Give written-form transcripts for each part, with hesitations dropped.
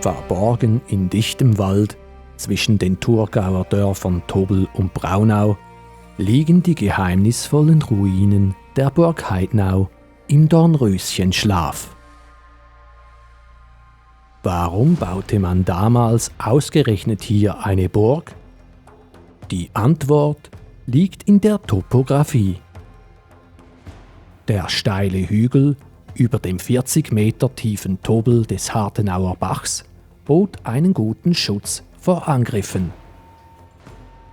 Verborgen in dichtem Wald zwischen den Thurgauer Dörfern Tobel und Braunau liegen die geheimnisvollen Ruinen der Burg Heidnau im Dornröschenschlaf. Warum baute man damals ausgerechnet hier eine Burg? Die Antwort liegt in der Topographie. Der steile Hügel über dem 40 Meter tiefen Tobel des Hartenauer Bachs bot einen guten Schutz vor Angriffen.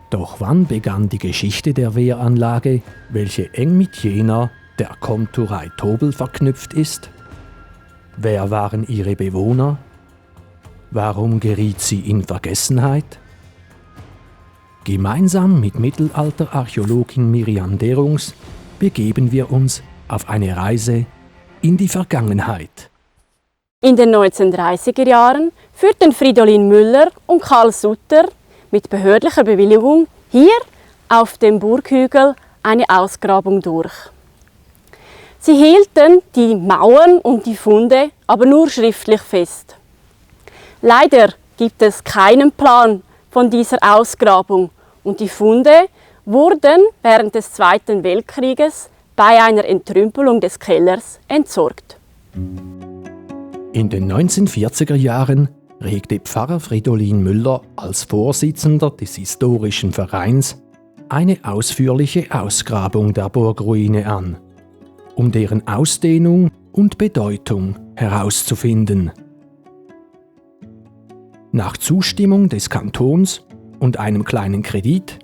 Doch wann begann die Geschichte der Wehranlage, welche eng mit jener der Komturei Tobel verknüpft ist? Wer waren ihre Bewohner? Warum geriet sie in Vergessenheit? Gemeinsam mit Mittelalterarchäologin Miriam Derungs begeben wir uns auf eine Reise in die Vergangenheit. In den 1930er Jahren führten Fridolin Müller und Karl Sutter mit behördlicher Bewilligung hier auf dem Burghügel eine Ausgrabung durch. Sie hielten die Mauern und die Funde aber nur schriftlich fest. Leider gibt es keinen Plan von dieser Ausgrabung und die Funde wurden während des Zweiten Weltkrieges bei einer Entrümpelung des Kellers entsorgt. In den 1940er Jahren regte Pfarrer Fridolin Müller als Vorsitzender des Historischen Vereins eine ausführliche Ausgrabung der Burgruine an, um deren Ausdehnung und Bedeutung herauszufinden. Nach Zustimmung des Kantons und einem kleinen Kredit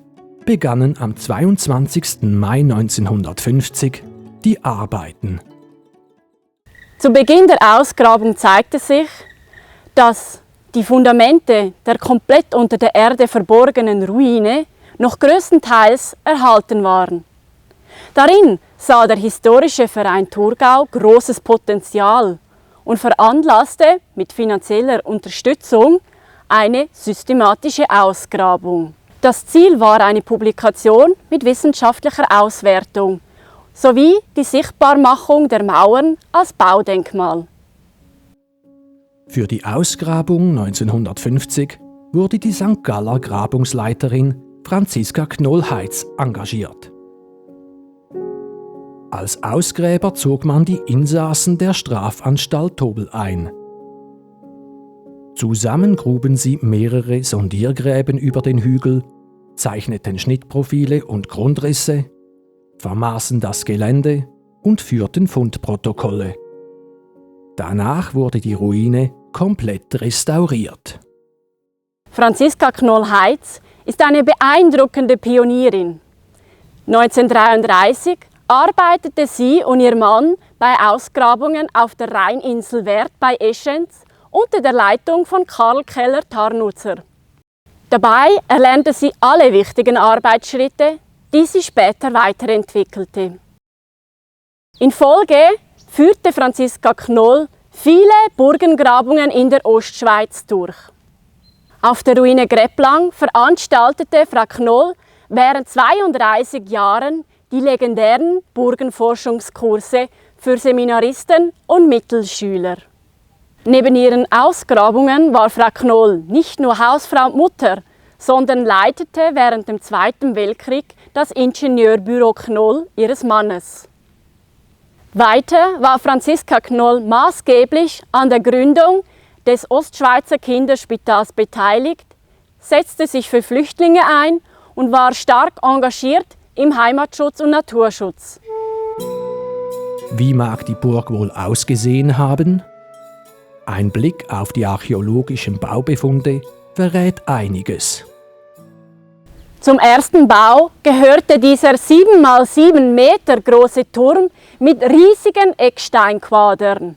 begannen am 22. Mai 1950 die Arbeiten. Zu Beginn der Ausgrabung zeigte sich, dass die Fundamente der komplett unter der Erde verborgenen Ruine noch größtenteils erhalten waren. Darin sah der Historische Verein Thurgau großes Potenzial und veranlasste mit finanzieller Unterstützung eine systematische Ausgrabung. Das Ziel war eine Publikation mit wissenschaftlicher Auswertung sowie die Sichtbarmachung der Mauern als Baudenkmal. Für die Ausgrabung 1950 wurde die St. Galler Grabungsleiterin Franziska Knoll-Heitz engagiert. Als Ausgräber zog man die Insassen der Strafanstalt Tobel ein. Zusammen gruben sie mehrere Sondiergräben über den Hügel, zeichneten Schnittprofile und Grundrisse, vermaßen das Gelände und führten Fundprotokolle. Danach wurde die Ruine komplett restauriert. Franziska Knoll-Heitz ist eine beeindruckende Pionierin. 1933 arbeitete sie und ihr Mann bei Ausgrabungen auf der Rheininsel Werth bei Eschenz unter der Leitung von Karl Keller-Tarnutzer. Dabei erlernte sie alle wichtigen Arbeitsschritte, die sie später weiterentwickelte. In Folge führte Franziska Knoll viele Burgengrabungen in der Ostschweiz durch. Auf der Ruine Greplang veranstaltete Frau Knoll während 32 Jahren die legendären Burgenforschungskurse für Seminaristen und Mittelschüler. Neben ihren Ausgrabungen war Frau Knoll nicht nur Hausfrau und Mutter, sondern leitete während dem Zweiten Weltkrieg das Ingenieurbüro Knoll ihres Mannes. Weiter war Franziska Knoll maßgeblich an der Gründung des Ostschweizer Kinderspitals beteiligt, setzte sich für Flüchtlinge ein und war stark engagiert im Heimatschutz und Naturschutz. Wie mag die Burg wohl ausgesehen haben? Ein Blick auf die archäologischen Baubefunde verrät einiges. Zum ersten Bau gehörte dieser 7 x 7 Meter große Turm mit riesigen Ecksteinquadern.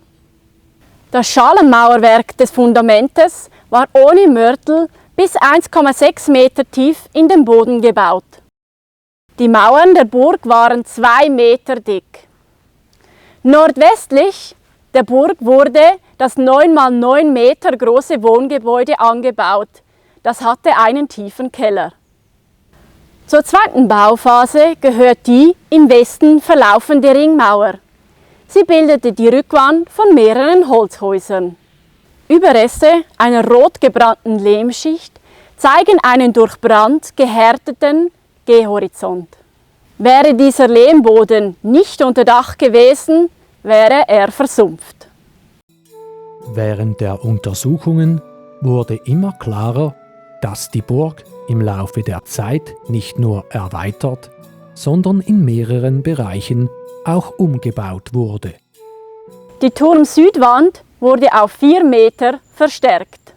Das Schalenmauerwerk des Fundamentes war ohne Mörtel bis 1,6 Meter tief in den Boden gebaut. Die Mauern der Burg waren 2 Meter dick. Nordwestlich der Burg wurde das 9 x 9 Meter große Wohngebäude angebaut. Das hatte einen tiefen Keller. Zur zweiten Bauphase gehört die im Westen verlaufende Ringmauer. Sie bildete die Rückwand von mehreren Holzhäusern. Überreste einer rot gebrannten Lehmschicht zeigen einen durch Brand gehärteten Gehhorizont. Wäre dieser Lehmboden nicht unter Dach gewesen, wäre er versumpft. Während der Untersuchungen wurde immer klarer, dass die Burg im Laufe der Zeit nicht nur erweitert, sondern in mehreren Bereichen auch umgebaut wurde. Die Turmsüdwand wurde auf 4 Meter verstärkt.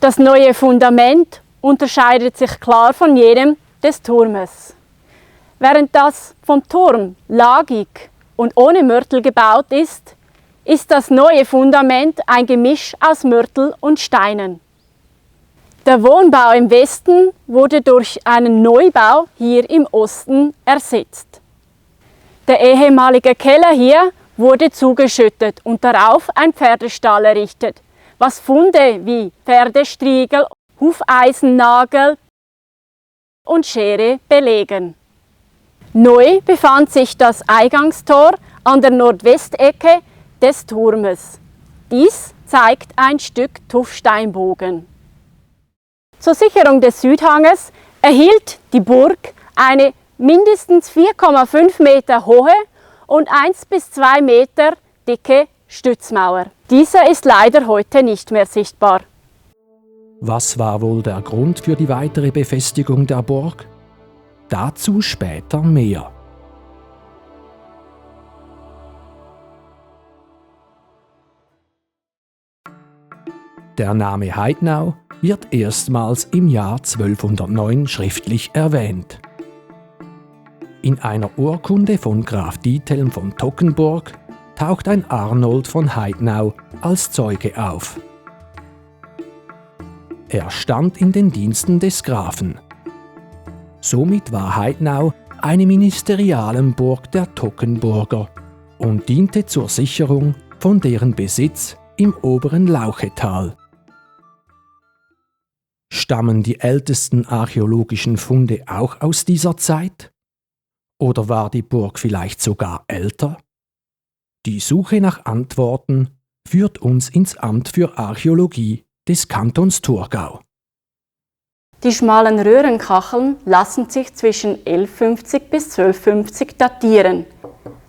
Das neue Fundament unterscheidet sich klar von jenem des Turmes. Während das vom Turm lagig und ohne Mörtel gebaut ist, ist das neue Fundament ein Gemisch aus Mörtel und Steinen. Der Wohnbau im Westen wurde durch einen Neubau hier im Osten ersetzt. Der ehemalige Keller hier wurde zugeschüttet und darauf ein Pferdestall errichtet, was Funde wie Pferdestriegel, Hufeisennagel und Schere belegen. Neu befand sich das Eingangstor an der Nordwestecke des Turmes. Dies zeigt ein Stück Tuffsteinbogen. Zur Sicherung des Südhanges erhielt die Burg eine mindestens 4,5 Meter hohe und 1 bis 2 Meter dicke Stützmauer. Dieser ist leider heute nicht mehr sichtbar. Was war wohl der Grund für die weitere Befestigung der Burg? Dazu später mehr. Der Name Heidnau wird erstmals im Jahr 1209 schriftlich erwähnt. In einer Urkunde von Graf Diethelm von Toggenburg taucht ein Arnold von Heidnau als Zeuge auf. Er stand in den Diensten des Grafen. Somit war Heidnau eine Ministerialenburg der Toggenburger und diente zur Sicherung von deren Besitz im oberen Lauchetal. Stammen die ältesten archäologischen Funde auch aus dieser Zeit? Oder war die Burg vielleicht sogar älter? Die Suche nach Antworten führt uns ins Amt für Archäologie des Kantons Thurgau. Die schmalen Röhrenkacheln lassen sich zwischen 1150 bis 1250 datieren,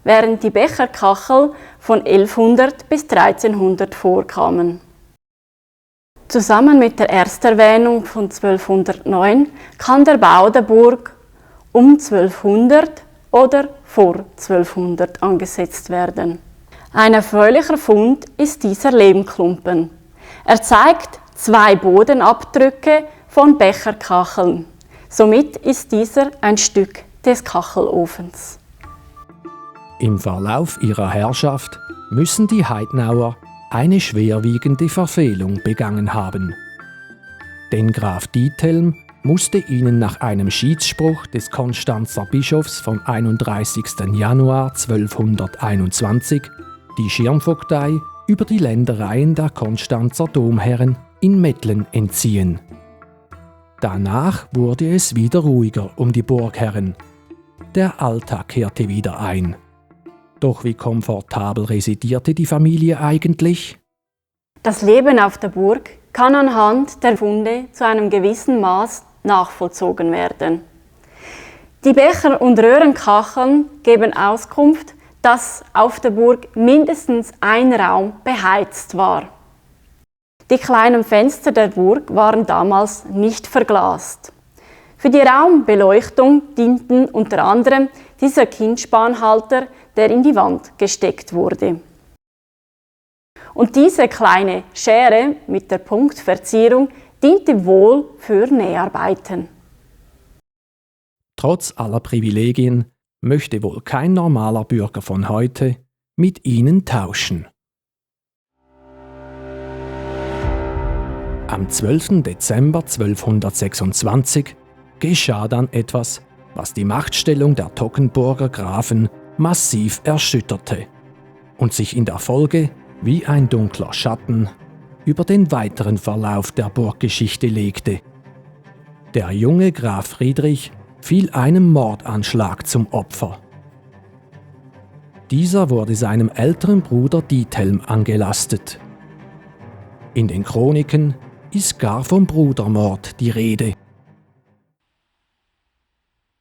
während die Becherkachel von 1100 bis 1300 vorkamen. Zusammen mit der Ersterwähnung von 1209 kann der Bau der Burg um 1200 oder vor 1200 angesetzt werden. Ein erfreulicher Fund ist dieser Lehmklumpen. Er zeigt 2 Bodenabdrücke von Becherkacheln. Somit ist dieser ein Stück des Kachelofens. Im Verlauf ihrer Herrschaft müssen die Heidnauer eine schwerwiegende Verfehlung begangen haben. Denn Graf Diethelm musste ihnen nach einem Schiedsspruch des Konstanzer Bischofs vom 31. Januar 1221 die Schirmvogtei über die Ländereien der Konstanzer Domherren in Mettlen entziehen. Danach wurde es wieder ruhiger um die Burgherren. Der Alltag kehrte wieder ein. Doch wie komfortabel residierte die Familie eigentlich? Das Leben auf der Burg kann anhand der Funde zu einem gewissen Maß nachvollzogen werden. Die Becher- und Röhrenkacheln geben Auskunft, dass auf der Burg mindestens ein Raum beheizt war. Die kleinen Fenster der Burg waren damals nicht verglast. Für die Raumbeleuchtung dienten unter anderem dieser Kindspanhalter, der in die Wand gesteckt wurde. Und diese kleine Schere mit der Punktverzierung diente wohl für Näharbeiten. Trotz aller Privilegien möchte wohl kein normaler Bürger von heute mit ihnen tauschen. Am 12. Dezember 1226 geschah dann etwas, was die Machtstellung der Toggenburger Grafen massiv erschütterte und sich in der Folge wie ein dunkler Schatten über den weiteren Verlauf der Burggeschichte legte. Der junge Graf Friedrich fiel einem Mordanschlag zum Opfer. Dieser wurde seinem älteren Bruder Diethelm angelastet. In den Chroniken ist gar vom Brudermord die Rede.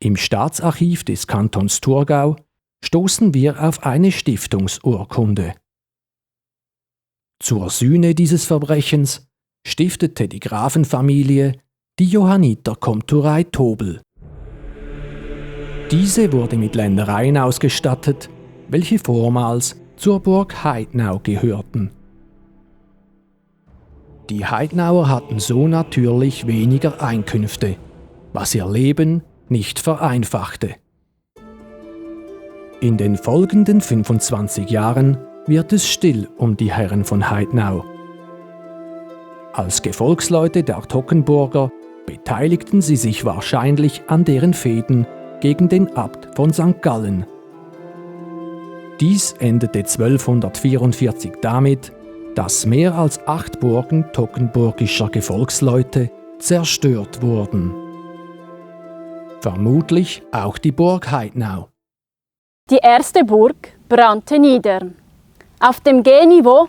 Im Staatsarchiv des Kantons Thurgau stoßen wir auf eine Stiftungsurkunde. Zur Sühne dieses Verbrechens stiftete die Grafenfamilie die Johanniterkomturei Tobel. Diese wurde mit Ländereien ausgestattet, welche vormals zur Burg Heidnau gehörten. Die Heidnauer hatten so natürlich weniger Einkünfte, was ihr Leben nicht vereinfachte. In den folgenden 25 Jahren wird es still um die Herren von Heidnau. Als Gefolgsleute der Toggenburger beteiligten sie sich wahrscheinlich an deren Fehden gegen den Abt von St. Gallen. Dies endete 1244 damit, dass mehr als 8 Burgen toggenburgischer Gefolgsleute zerstört wurden. Vermutlich auch die Burg Heidnau. Die erste Burg brannte nieder. Auf dem Gehniveau,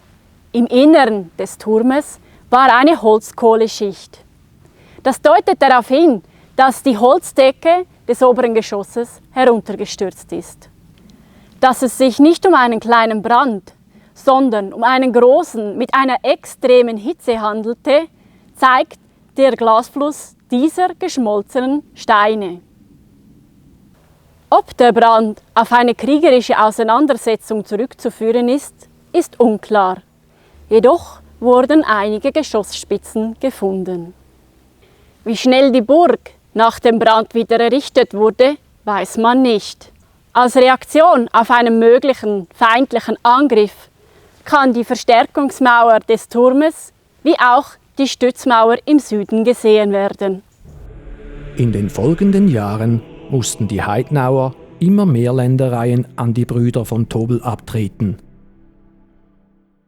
im Innern des Turmes, war eine Holzkohleschicht. Das deutet darauf hin, dass die Holzdecke des oberen Geschosses heruntergestürzt ist. Dass es sich nicht um einen kleinen Brand, sondern um einen großen mit einer extremen Hitze handelte, zeigt der Glasfluss dieser geschmolzenen Steine. Ob der Brand auf eine kriegerische Auseinandersetzung zurückzuführen ist, ist unklar. Jedoch wurden einige Geschossspitzen gefunden. Wie schnell die Burg nach dem Brand wieder errichtet wurde, weiß man nicht. Als Reaktion auf einen möglichen feindlichen Angriff kann die Verstärkungsmauer des Turmes wie auch die Stützmauer im Süden gesehen werden. In den folgenden Jahren mussten die Heidnauer immer mehr Ländereien an die Brüder von Tobel abtreten.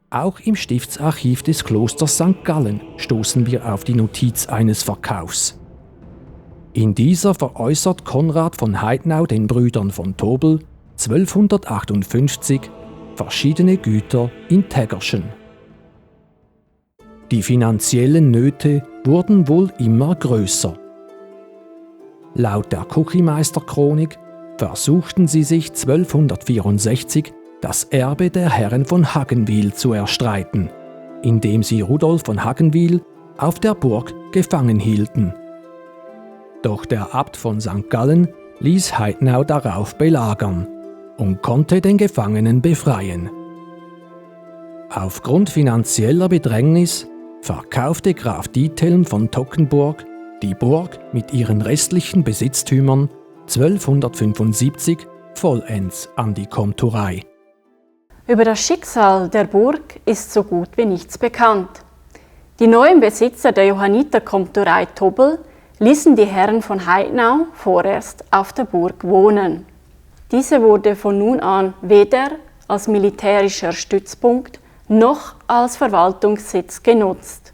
Auch im Stiftsarchiv des Klosters St. Gallen stoßen wir auf die Notiz eines Verkaufs. In dieser veräußert Konrad von Heidnau den Brüdern von Tobel 1258 verschiedene Güter in Täggerschen. Die finanziellen Nöte wurden wohl immer größer. Laut der Kuchimeister-Chronik versuchten sie sich 1264 das Erbe der Herren von Hagenwil zu erstreiten, indem sie Rudolf von Hagenwil auf der Burg gefangen hielten. Doch der Abt von St. Gallen ließ Heidnau darauf belagern und konnte den Gefangenen befreien. Aufgrund finanzieller Bedrängnis verkaufte Graf Diethelm von Toggenburg die Burg mit ihren restlichen Besitztümern 1275 vollends an die Komturei. Über das Schicksal der Burg ist so gut wie nichts bekannt. Die neuen Besitzer der Johanniterkomturei Tobel ließen die Herren von Heidnau vorerst auf der Burg wohnen. Diese wurde von nun an weder als militärischer Stützpunkt noch als Verwaltungssitz genutzt.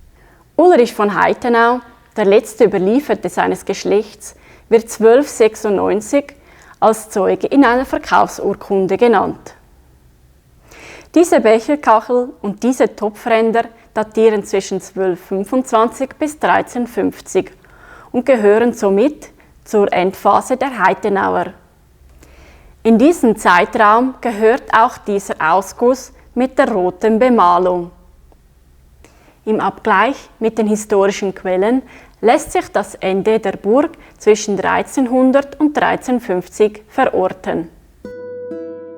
Ulrich von Heidnau, der letzte Überlieferte seines Geschlechts, wird 1296 als Zeuge in einer Verkaufsurkunde genannt. Diese Becherkachel und diese Topfränder datieren zwischen 1225 bis 1350 und gehören somit zur Endphase der Heidenauer. In diesen Zeitraum gehört auch dieser Ausguss mit der roten Bemalung. Im Abgleich mit den historischen Quellen lässt sich das Ende der Burg zwischen 1300 und 1350 verorten.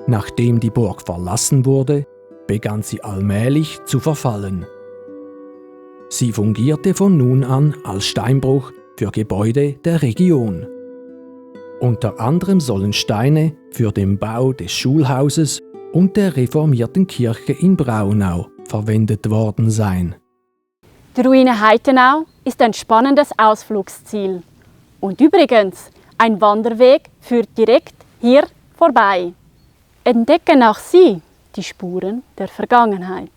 Nachdem die Burg verlassen wurde, begann sie allmählich zu verfallen. Sie fungierte von nun an als Steinbruch für Gebäude der Region. Unter anderem sollen Steine für den Bau des Schulhauses und der reformierten Kirche in Braunau verwendet worden sein. Die Ruine Heidenau ist ein spannendes Ausflugsziel. Und übrigens, ein Wanderweg führt direkt hier vorbei. Entdecken auch Sie die Spuren der Vergangenheit.